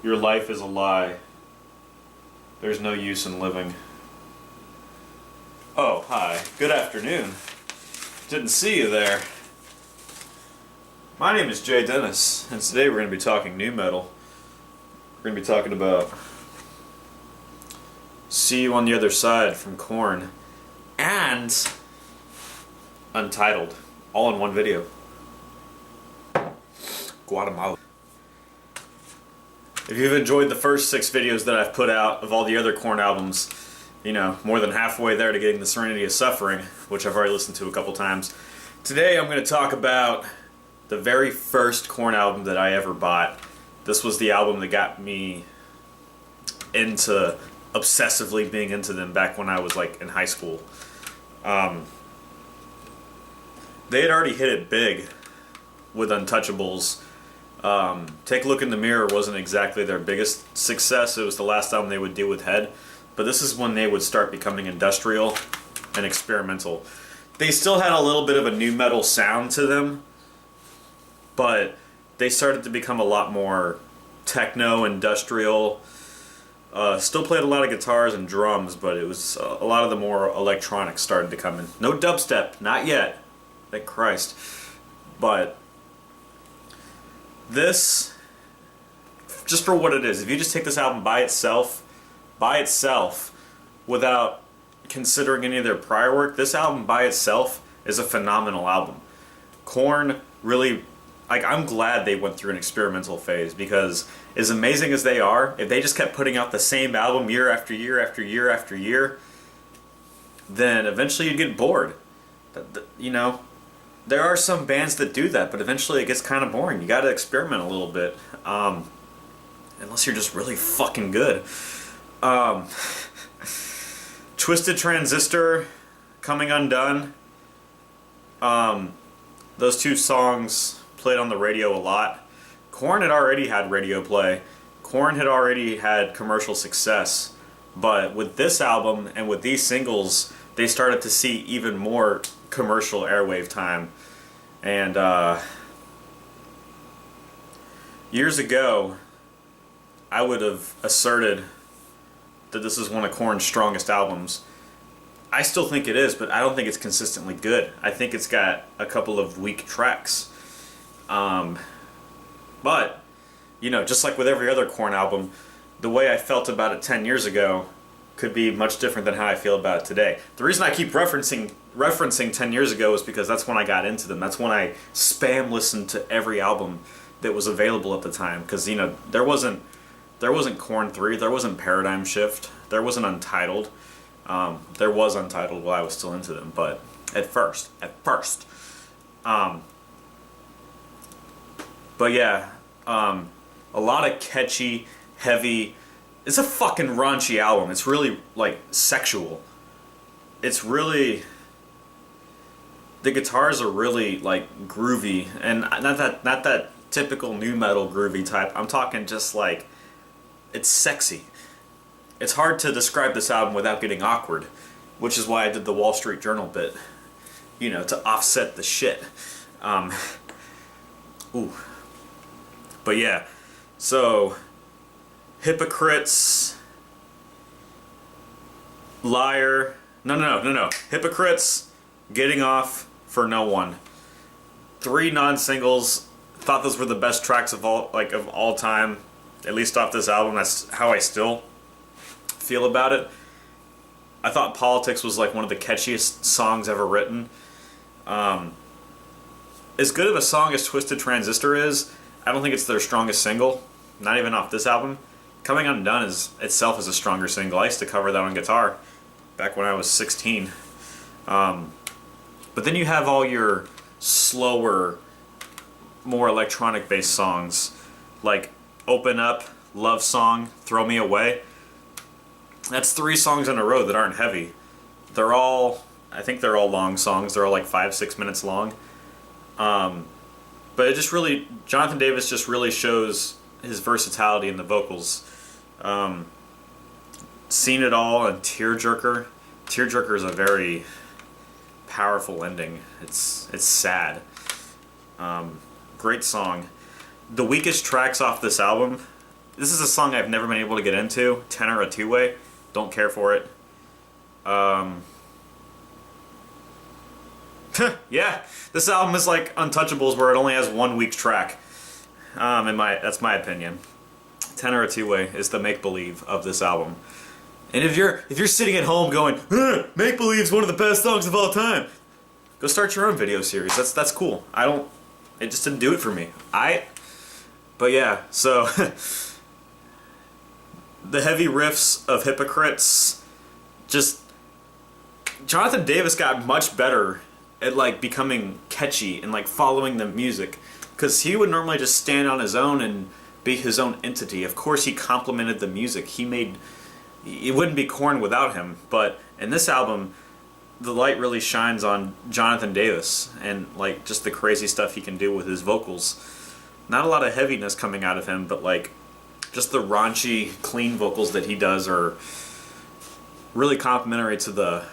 Your life is a lie. There's no use in living. Oh, hi. Good afternoon. Didn't see you there. My name is Jay Dennis, and today we're going to be talking NuMetal. We're going to be talking about See You on the Other Side from Korn and Untitled, all in one video. Guatemala. If you've enjoyed the first 6 videos that I've put out of all the other Korn albums, you know, more than halfway there to getting the Serenity of Suffering, which I've already listened to a couple times. Today I'm going to talk about the very first Korn album that I ever bought. This was the album that got me into obsessively being into them back when I was like in high school. They had already hit it big with Untouchables. Take a Look in the Mirror wasn't exactly their biggest success. It was the last album they would do with Head. But this is when they would start becoming industrial and experimental. They still had a little bit of a nu metal sound to them, but they started to become a lot more techno, industrial. Still played a lot of guitars and drums, but it was a lot of the more electronics started to come in. No dubstep, not yet. Thank Christ. But this, just for what it is, if you just take this album by itself, without considering any of their prior work, this album by itself is a phenomenal album. Korn really, like, I'm glad they went through an experimental phase, because as amazing as they are, if they just kept putting out the same album year after year after year after year, then eventually you'd get bored. You know, there are some bands that do that, but eventually it gets kind of boring. You got to experiment a little bit, unless you're just really fucking good. Twisted Transistor, Coming Undone, those 2 songs played on the radio a lot. Korn had already had radio play. Korn had already had commercial success. But with this album and with these singles, they started to see even more commercial airwave time. And years ago, I would have asserted that this is one of Korn's strongest albums. I still think it is, but I don't think it's consistently good. I think it's got a couple of weak tracks. But, you know, just like with every other Korn album, the way I felt about it 10 years ago could be much different than how I feel about it today. The reason I keep referencing 10 years ago is because that's when I got into them. That's when I spam listened to every album that was available at the time. Because, you know, there wasn't Korn 3, there wasn't Paradigm Shift, there wasn't Untitled. There was Untitled while I was still into them, but at first. But yeah, a lot of catchy, heavy. It's a fucking raunchy album. It's really like sexual. It's really, the guitars are really like groovy, and not that typical nu metal groovy type. I'm talking just like, it's sexy. It's hard to describe this album without getting awkward, which is why I did the Wall Street Journal bit, you know, to offset the shit. But yeah, so Hypocrites, Liar, no. Hypocrites, Getting Off, For No One. 3 non-singles. Thought those were the best tracks of all time, at least off this album. That's how I still feel about it. I thought Politics was like one of the catchiest songs ever written. As good of a song as Twisted Transistor is, I don't think it's their strongest single, not even off this album. Coming Undone itself is a stronger single. I used to cover that on guitar back when I was 16. But then you have all your slower, more electronic based songs like Open Up, Love Song, Throw Me Away. That's 3 songs in a row that aren't heavy. I think they're all long songs. They're all like 5-6 minutes long. But it just really, Jonathan Davis just really shows his versatility in the vocals. Seen It All and Tearjerker. Tearjerker is a very powerful ending. It's sad. Great song. The weakest tracks off this album This is a song I've never been able to get into. Tenor a Two-Way. Don't care for it. Yeah, this album is like Untouchables, where it only has 1 weak track. That's my opinion. Tenor a Two-Way is the make-believe of this album. And if you're sitting at home going, make-believe's one of the best songs of all time, go start your own video series. That's cool. It just didn't do it for me. But yeah, so the heavy riffs of Hypocrites, just Jonathan Davis got much better at like becoming catchy and like following the music, because he would normally just stand on his own and be his own entity. Of course he complemented the music. It wouldn't be Korn without him, but in this album the light really shines on Jonathan Davis and like just the crazy stuff he can do with his vocals. Not a lot of heaviness coming out of him, but like just the raunchy, clean vocals that he does are really complementary to the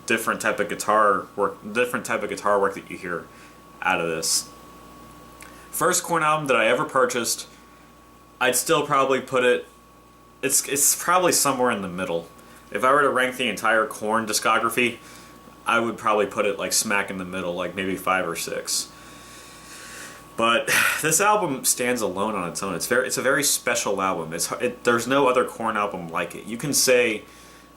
different type of guitar work that you hear out of this. First Korn album that I ever purchased, I'd still probably put it, it's probably somewhere in the middle. If I were to rank the entire Korn discography, I would probably put it like smack in the middle, like maybe 5 or 6. But this album stands alone on its own. It's a very special album. There's no other Korn album like it. You can say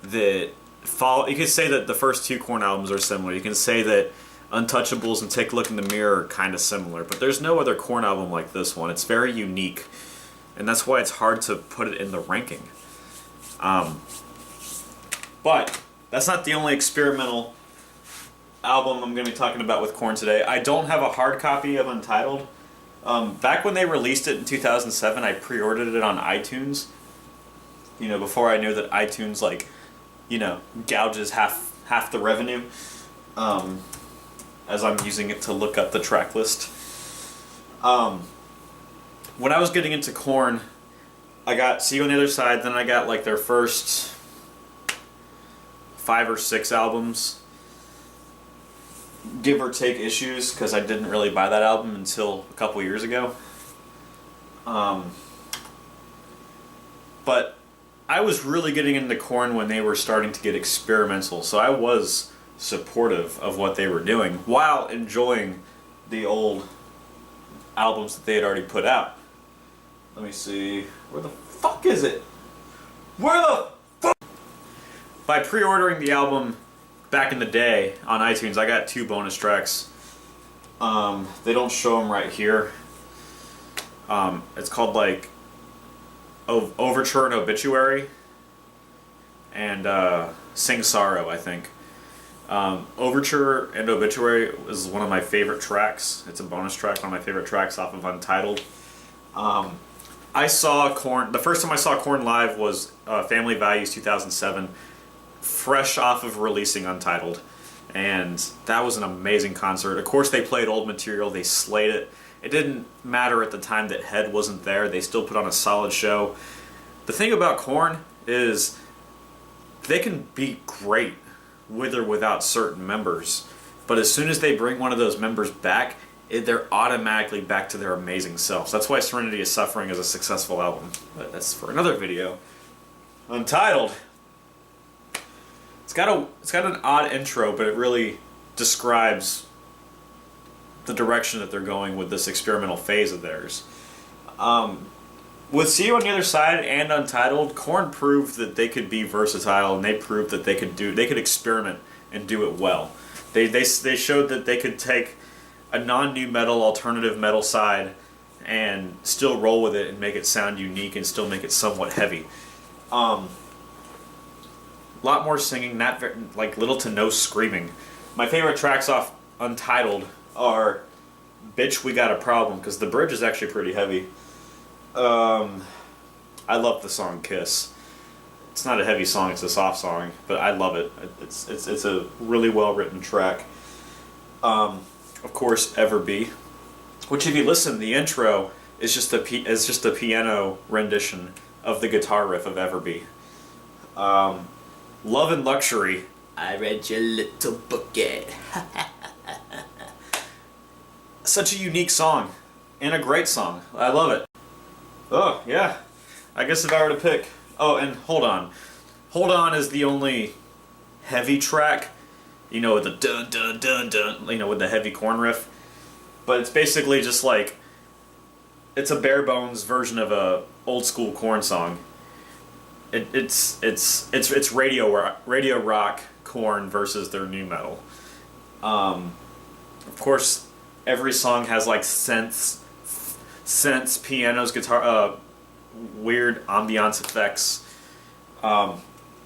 that the first 2 Korn albums are similar. You can say that Untouchables and Take a Look in the Mirror are kind of similar, but there's no other Korn album like this one. It's very unique, and that's why it's hard to put it in the ranking. But that's not the only experimental album I'm going to be talking about with Korn today. I don't have a hard copy of Untitled. Back when they released it in 2007, I pre-ordered it on iTunes. You know, before I knew that iTunes, like, you know, gouges half the revenue. As I'm using it to look up the track list. When I was getting into Korn, I got See You on the Other Side, then I got like their first 5 or 6 albums, give or take Issues, because I didn't really buy that album until a couple years ago. But I was really getting into Korn when they were starting to get experimental, so I was supportive of what they were doing while enjoying the old albums that they had already put out. Let me see, where the fuck is it? Where the fuck? By pre-ordering the album back in the day on iTunes, I got 2 bonus tracks. They don't show them right here. It's called like Overture and Obituary and Sing Sorrow, I think. Overture and Obituary is one of my favorite tracks. It's a bonus track, one of my favorite tracks off of Untitled. I saw Korn, the first time I saw Korn live was Family Values 2007, fresh off of releasing Untitled. And that was an amazing concert. Of course they played old material, they slayed it. It didn't matter at the time that Head wasn't there, they still put on a solid show. The thing about Korn is they can be great with or without certain members, but as soon as they bring one of those members back, they're automatically back to their amazing selves. That's why Serenity is Suffering is a successful album, but that's for another video. Untitled. It's got an odd intro, but it really describes the direction that they're going with this experimental phase of theirs. With See You on the Other Side and Untitled, Korn proved that they could be versatile, and they proved that they could experiment and do it well. They showed that they could take a non-NuMetal alternative metal side and still roll with it and make it sound unique and still make it somewhat heavy. A lot more singing, not very, like little to no screaming. My favorite tracks off Untitled are Bitch We Got a Problem, because the bridge is actually pretty heavy. I love the song Kiss. It's not a heavy song, it's a soft song, but I love it. It's a really well written track. Of course, Ever Be, which if you listen, the intro is just a piano rendition of the guitar riff of Ever Be. Love and Luxury. I read your little booklet. Such a unique song, and a great song. I love it. Oh, yeah. I guess if I were to pick... Oh, and Hold On. Hold On is the only heavy track, you know, with the dun dun dun dun, you know, with the heavy Korn riff. But it's basically just like... It's a bare bones version of a old school Korn song. It's radio rock Korn versus their nu metal. Of course, every song has like synths, pianos, guitar, weird ambiance effects. I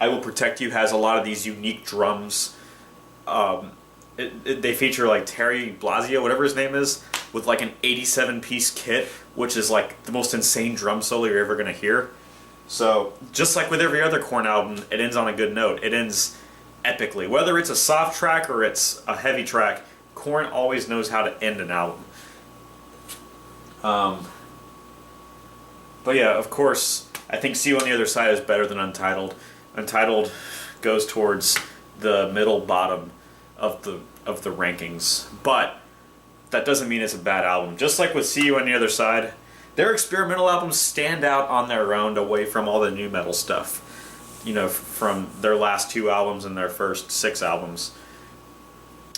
Will Protect You has a lot of these unique drums. They feature like Terry Blasio, whatever his name is, with like an 87-piece kit, which is like the most insane drum solo you're ever gonna hear. So, just like with every other Korn album, it ends on a good note. It ends epically. Whether it's a soft track or it's a heavy track, Korn always knows how to end an album. But yeah, of course, I think See You on the Other Side is better than Untitled. Untitled goes towards the middle bottom of the rankings, but that doesn't mean it's a bad album. Just like with See You on the Other Side, their experimental albums stand out on their own away from all the nu metal stuff. You know, from their last 2 albums and their first 6 albums.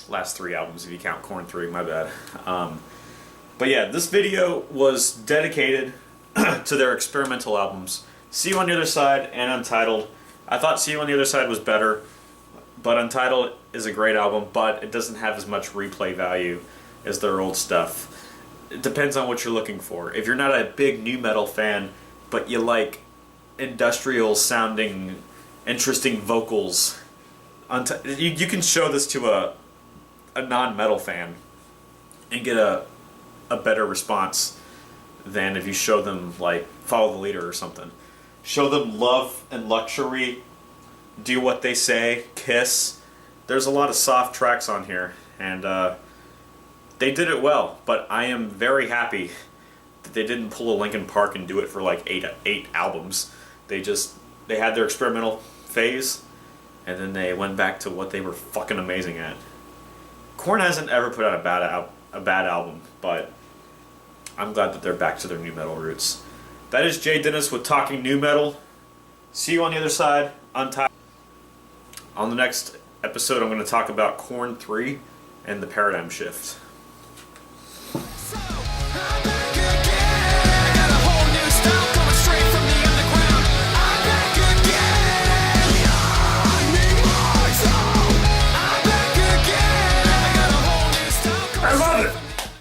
Last 3 albums if you count Korn 3, my bad. But yeah, this video was dedicated to their experimental albums. See You on the Other Side and Untitled. I thought See You on the Other Side was better, but Untitled is a great album, but it doesn't have as much replay value as their old stuff. It depends on what you're looking for. If you're not a big nu metal fan, but you like industrial sounding, interesting vocals, you can show this to a non-metal fan and get a better response than if you show them like Follow the Leader or something. Show them Love and Luxury, Do What They Say, Kiss. There's a lot of soft tracks on here, and they did it well, but I am very happy that they didn't pull a Linkin Park and do it for like eight albums. They had their experimental phase, and then they went back to what they were fucking amazing at. Korn hasn't ever put out a bad album, but I'm glad that they're back to their nu metal roots. That is Jay Dennis with Talking Nu Metal. See you on the other side. Untitled. On the next episode, I'm going to talk about Korn 3 and the paradigm shift.